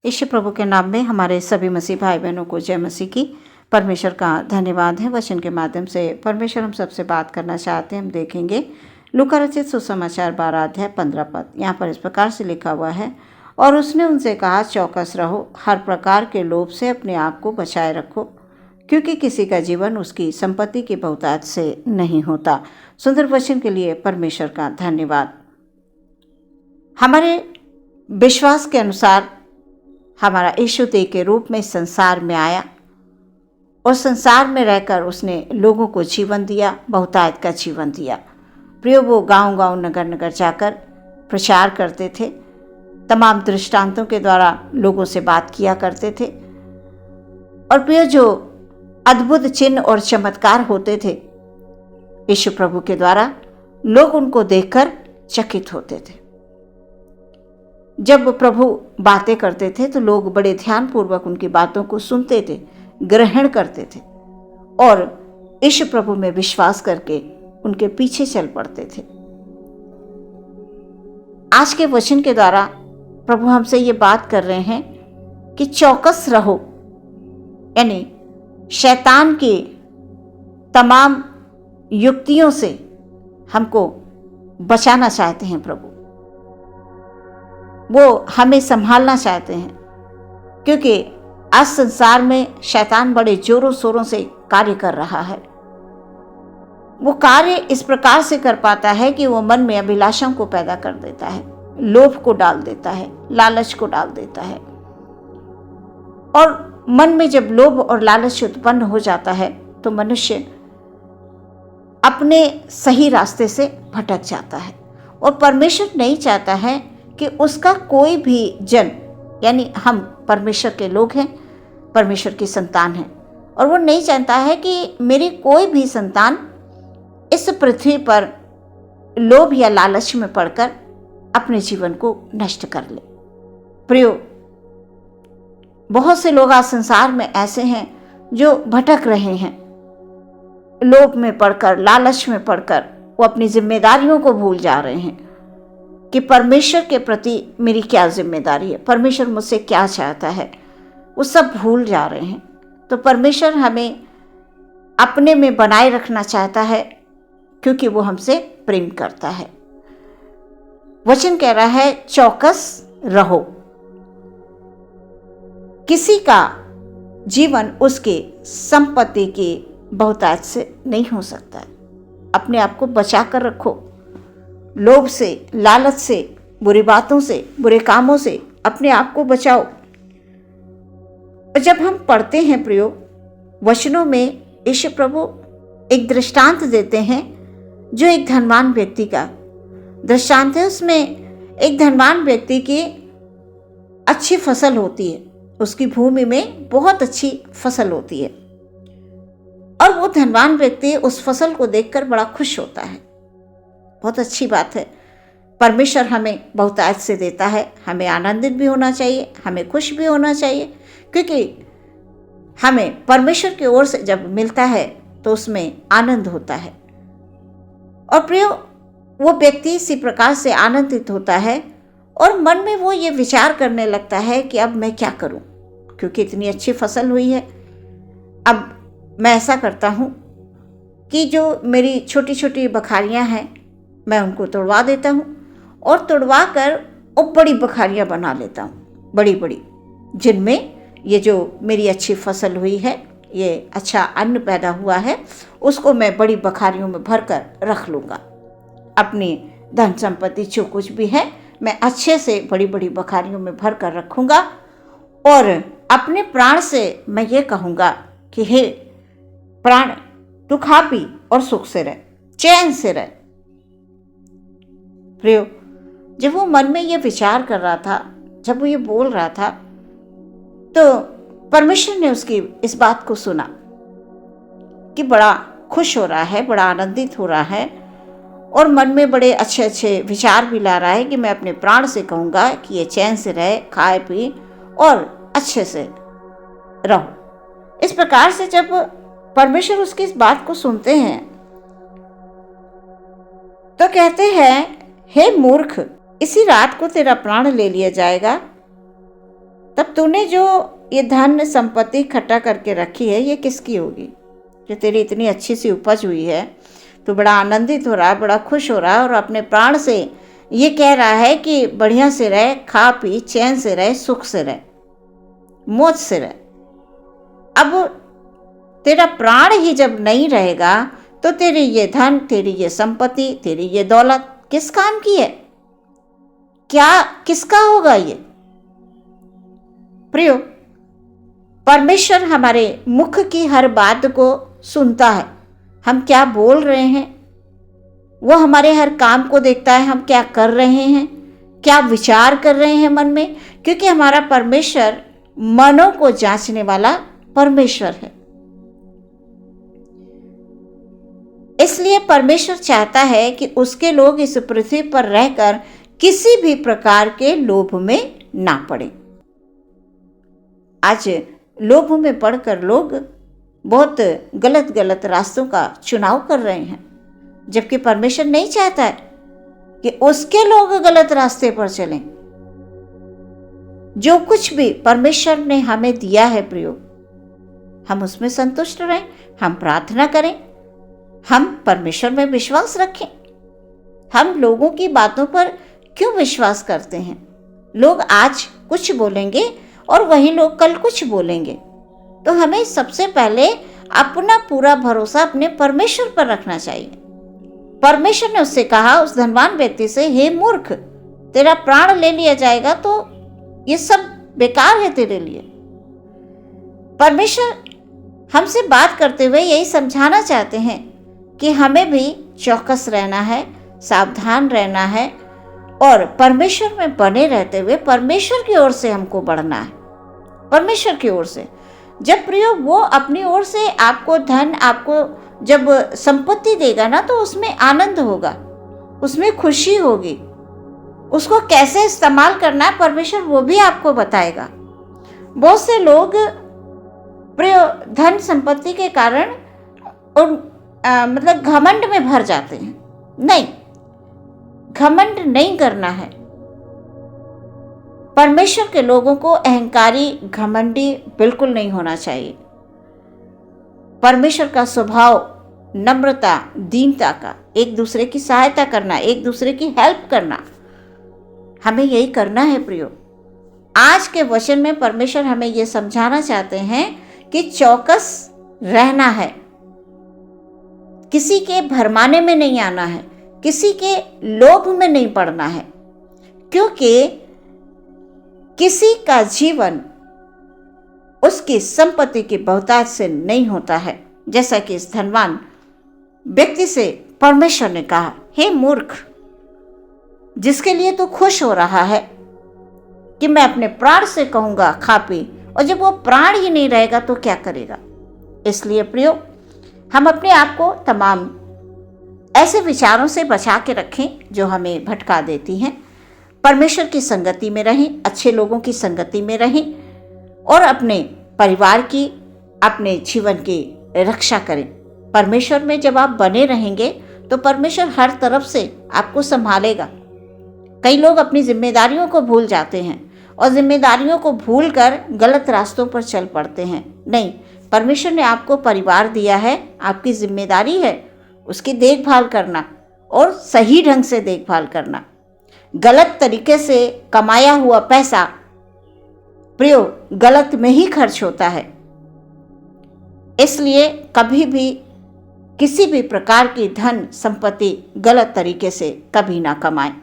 यीशु प्रभु के नाम में हमारे सभी मसीह भाई बहनों को जय मसीह की। परमेश्वर का धन्यवाद है। वचन के माध्यम से परमेश्वर हम सबसे बात करना चाहते हैं। हम देखेंगे लूका रचित सुसमाचार 12 अध्याय 15 पद। यहाँ पर इस प्रकार से लिखा हुआ है, और उसने उनसे कहा, चौकस रहो, हर प्रकार के लोभ से अपने आप को बचाए रखो, क्योंकि किसी का जीवन उसकी संपत्ति की बहुतायत से नहीं होता। सुंदर वचन के लिए परमेश्वर का धन्यवाद। हमारे विश्वास के अनुसार हमारा यीशु देह के रूप में संसार में आया और संसार में रहकर उसने लोगों को जीवन दिया, बहुतायत का जीवन दिया। प्रियो, वो गांव-गांव, नगर-नगर जाकर प्रचार करते थे, तमाम दृष्टांतों के द्वारा लोगों से बात किया करते थे। और प्रियो, जो अद्भुत चिन्ह और चमत्कार होते थे यीशु प्रभु के द्वारा, लोग उनको देखकर चकित होते थे। जब प्रभु बातें करते थे तो लोग बड़े ध्यानपूर्वक उनकी बातों को सुनते थे, ग्रहण करते थे और यीशु प्रभु में विश्वास करके उनके पीछे चल पड़ते थे। आज के वचन के द्वारा प्रभु हमसे ये बात कर रहे हैं कि चौकस रहो, यानी शैतान की तमाम युक्तियों से हमको बचाना चाहते हैं प्रभु। वो हमें संभालना चाहते हैं, क्योंकि आज संसार में शैतान बड़े जोरों शोरों से कार्य कर रहा है। वो कार्य इस प्रकार से कर पाता है कि वो मन में अभिलाषाओं को पैदा कर देता है, लोभ को डाल देता है, लालच को डाल देता है। और मन में जब लोभ और लालच उत्पन्न हो जाता है तो मनुष्य अपने सही रास्ते से भटक जाता है। और परमेश्वर नहीं चाहता है कि उसका कोई भी जन, यानी हम परमेश्वर के लोग हैं, परमेश्वर की संतान हैं, और वो नहीं चाहता है कि मेरी कोई भी संतान इस पृथ्वी पर लोभ या लालच में पड़कर अपने जीवन को नष्ट कर ले। प्रियो, बहुत से लोग आज संसार में ऐसे हैं जो भटक रहे हैं, लोभ में पड़कर, लालच में पड़कर वो अपनी जिम्मेदारियों को भूल जा रहे हैं कि परमेश्वर के प्रति मेरी क्या जिम्मेदारी है, परमेश्वर मुझसे क्या चाहता है, वो सब भूल जा रहे हैं। तो परमेश्वर हमें अपने में बनाए रखना चाहता है, क्योंकि वो हमसे प्रेम करता है। वचन कह रहा है, चौकस रहो। किसी का जीवन उसके संपत्ति की बहुतायत से नहीं हो सकता है। अपने आप को बचा कर रखो, लोभ से, लालच से, बुरी बातों से, बुरे कामों से अपने आप को बचाओ। और जब हम पढ़ते हैं प्रियो, वचनों में यीशु प्रभु एक दृष्टांत देते हैं जो एक धनवान व्यक्ति का दृष्टांत है। उसमें एक धनवान व्यक्ति की अच्छी फसल होती है, उसकी भूमि में बहुत अच्छी फसल होती है, और वो धनवान व्यक्ति उस फसल को देखकर बड़ा खुश होता है। बहुत अच्छी बात है, परमेश्वर हमें बहुतायत से देता है, हमें आनंदित भी होना चाहिए, हमें खुश भी होना चाहिए, क्योंकि हमें परमेश्वर की ओर से जब मिलता है तो उसमें आनंद होता है। और प्रियो, वो व्यक्ति इसी प्रकार से आनंदित होता है और मन में वो ये विचार करने लगता है कि अब मैं क्या करूं, क्योंकि इतनी अच्छी फसल हुई है। अब मैं ऐसा करता हूं कि जो मेरी छोटी छोटी बखारियां हैं मैं उनको तोड़वा देता हूँ, और तोड़वा कर वो बड़ी बखारियाँ बना लेता हूँ, बड़ी बड़ी, जिनमें ये जो मेरी अच्छी फसल हुई है, ये अच्छा अन्न पैदा हुआ है, उसको मैं बड़ी बखारियों में भर कर रख लूँगा। अपनी धन संपत्ति जो कुछ भी है मैं अच्छे से बड़ी बड़ी बखारियों में भर कर रखूँगा, और अपने प्राण से मैं ये कहूँगा कि हे प्राण, तू खा पी और सुख से रह, चैन से रह। प्रियो, जब वो मन में ये विचार कर रहा था, जब वो ये बोल रहा था, तो परमेश्वर ने उसकी इस बात को सुना कि बड़ा खुश हो रहा है, बड़ा आनंदित हो रहा है, और मन में बड़े अच्छे अच्छे विचार भी ला रहा है कि मैं अपने प्राण से कहूँगा कि ये चैन से रहे, खाए पी और अच्छे से रहो। इस प्रकार से जब परमेश्वर उसकी इस बात को सुनते हैं तो कहते हैं, हे मूर्ख, इसी रात को तेरा प्राण ले लिया जाएगा, तब तूने जो ये धन संपत्ति इकट्ठा करके रखी है ये किसकी होगी? जो तेरी इतनी अच्छी सी उपज हुई है, तू बड़ा आनंदित हो रहा है, बड़ा खुश हो रहा है और अपने प्राण से ये कह रहा है कि बढ़िया से रहे, खा पी, चैन से रहे, सुख से रहे, मौज से रहे। अब तेरा प्राण ही जब नहीं रहेगा तो तेरी ये धन, तेरी ये संपत्ति, तेरी ये दौलत किस काम की है? क्या किसका होगा ये? प्रियो, परमेश्वर हमारे मुख की हर बात को सुनता है। हम क्या बोल रहे हैं, वो हमारे हर काम को देखता है। हम क्या कर रहे हैं, क्या विचार कर रहे हैं मन में, क्योंकि हमारा परमेश्वर मनों को जांचने वाला परमेश्वर है। इसलिए परमेश्वर चाहता है कि उसके लोग इस पृथ्वी पर रहकर किसी भी प्रकार के लोभ में ना पड़े। आज लोभ में पड़कर लोग बहुत गलत गलत रास्तों का चुनाव कर रहे हैं, जबकि परमेश्वर नहीं चाहता है कि उसके लोग गलत रास्ते पर चलें। जो कुछ भी परमेश्वर ने हमें दिया है प्रियो, हम उसमें संतुष्ट रहें, हम प्रार्थना करें, हम परमेश्वर में विश्वास रखें। हम लोगों की बातों पर क्यों विश्वास करते हैं? लोग आज कुछ बोलेंगे और वही लोग कल कुछ बोलेंगे। तो हमें सबसे पहले अपना पूरा भरोसा अपने परमेश्वर पर रखना चाहिए। परमेश्वर ने उससे कहा, उस धनवान व्यक्ति से, हे मूर्ख, तेरा प्राण ले लिया जाएगा तो ये सब बेकार है तेरे लिए। परमेश्वर हमसे बात करते हुए यही समझाना चाहते हैं कि हमें भी चौकस रहना है, सावधान रहना है और परमेश्वर में बने रहते हुए परमेश्वर की ओर से हमको बढ़ना है। परमेश्वर की ओर से जब प्रियो वो अपनी ओर से आपको धन, आपको जब संपत्ति देगा ना, तो उसमें आनंद होगा, उसमें खुशी होगी। उसको कैसे इस्तेमाल करना है परमेश्वर वो भी आपको बताएगा। बहुत से लोग प्रियो धन संपत्ति के कारण मतलब घमंड में भर जाते हैं। नहीं, घमंड नहीं करना है। परमेश्वर के लोगों को अहंकारी, घमंडी बिल्कुल नहीं होना चाहिए। परमेश्वर का स्वभाव नम्रता, दीनता का, एक दूसरे की सहायता करना, एक दूसरे की हेल्प करना, हमें यही करना है प्रियो। आज के वचन में परमेश्वर हमें यह समझाना चाहते हैं कि चौकस रहना है, किसी के भरमाने में नहीं आना है, किसी के लोभ में नहीं पड़ना है, क्योंकि किसी का जीवन उसकी संपत्ति की बहुतायत से नहीं होता है। जैसा कि इस धनवान व्यक्ति से परमेश्वर ने कहा, हे मूर्ख, जिसके लिए तू खुश हो रहा है कि मैं अपने प्राण से कहूंगा खा पी, और जब वो प्राण ही नहीं रहेगा तो क्या करेगा? इसलिए प्रियो, हम अपने आप को तमाम ऐसे विचारों से बचा के रखें जो हमें भटका देती हैं। परमेश्वर की संगति में रहें, अच्छे लोगों की संगति में रहें और अपने परिवार की, अपने जीवन की रक्षा करें। परमेश्वर में जब आप बने रहेंगे तो परमेश्वर हर तरफ से आपको संभालेगा। कई लोग अपनी जिम्मेदारियों को भूल जाते हैं और जिम्मेदारियों को भूलकर गलत रास्तों पर चल पड़ते हैं। नहीं, परमेश्वर ने आपको परिवार दिया है, आपकी जिम्मेदारी है उसकी देखभाल करना और सही ढंग से देखभाल करना। गलत तरीके से कमाया हुआ पैसा प्रियो गलत में ही खर्च होता है। इसलिए कभी भी किसी भी प्रकार की धन संपत्ति गलत तरीके से कभी ना कमाएं।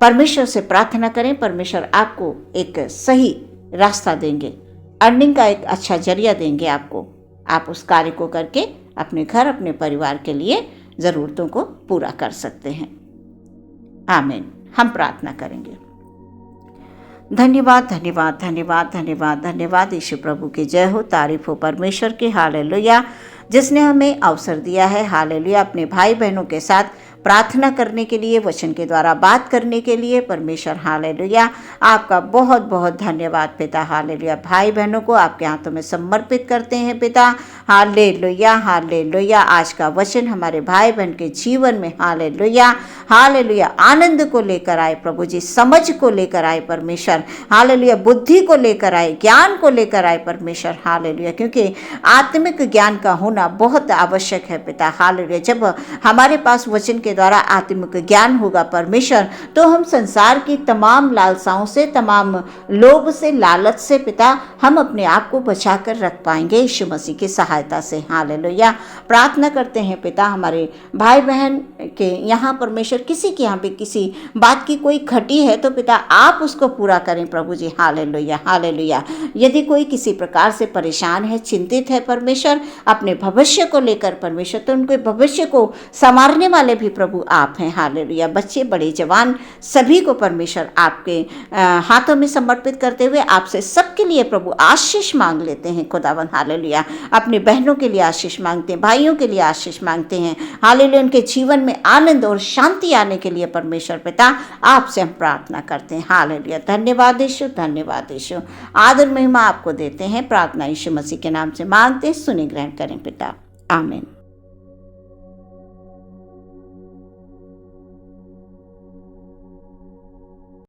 परमेश्वर से प्रार्थना करें, परमेश्वर आपको एक सही रास्ता देंगे, अर्निंग का एक अच्छा जरिया देंगे आपको। आप उस कार्य को करके अपने घर, अपने परिवार के लिए ज़रूरतों को पूरा कर सकते हैं। आमीन। हम प्रार्थना करेंगे। धन्यवाद, धन्यवाद, धन्यवाद, धन्यवाद, धन्यवाद यीशु प्रभु की जय हो, तारीफ हो परमेश्वर की। हालेलुया, जिसने हमें अवसर दिया है हालेलुया अपने भाई बहनों के साथ प्रार्थना करने के लिए, वचन के द्वारा बात करने के लिए परमेश्वर हालेलुया आपका बहुत बहुत धन्यवाद पिता। हालेलुया भाई बहनों को आपके हाथों में समर्पित करते हैं पिता। हालेलुया हालेलुया आज का वचन हमारे भाई बहन के जीवन में हालेलुया हालेलुया आनंद को लेकर आए प्रभु जी, समझ को लेकर आए परमेश्वर हालेलुया, बुद्धि को लेकर आए, ज्ञान को लेकर आए परमेश्वर हालेलुया, क्योंकि आत्मिक ज्ञान का होना बहुत आवश्यक है पिता। हालेलुया जब हमारे पास वचन के द्वारा आत्मिक ज्ञान होगा परमेश्वर, तो हम संसार की तमाम लालसाओं से, तमाम लोभ से, लालच से पिता हम अपने आप को बचा कर रख पाएंगे यीशु मसीह की सहायता से। हालेलुया प्रार्थना करते हैं पिता हमारे भाई बहन के यहाँ परमेश्वर किसी के यहाँ भी किसी बात की कोई घटी है तो पिता आप उसको पूरा करें प्रभु जी। हालेलुया हालेलुया यदि कोई किसी प्रकार से परेशान है, चिंतित है परमेश्वर अपने भविष्य को लेकर परमेश्वर, तो उनके भविष्य को संवारने वाले भी प्रभु आप हैं। हालेलुया बच्चे बड़े जवान सभी को परमेश्वर आपके हाथों में समर्पित करते हुए आपसे सबके लिए प्रभु आशीष मांग लेते हैं खुदावन। हालेलुया अपनी बहनों के लिए आशीष मांगते हैं, भाइयों के लिए आशीष मांगते हैं। हालेलुया उनके जीवन में आनंद और शांति आने के लिए परमेश्वर पिता आपसे हम प्रार्थना करते हैं। हालेलुया धन्यवाद यीशु, धन्यवाद यीशु, आदर महिमा आपको देते हैं। प्रार्थना यीशु मसीह के नाम से मांगते हैं, सुने ग्रहण करें पिता, आमीन।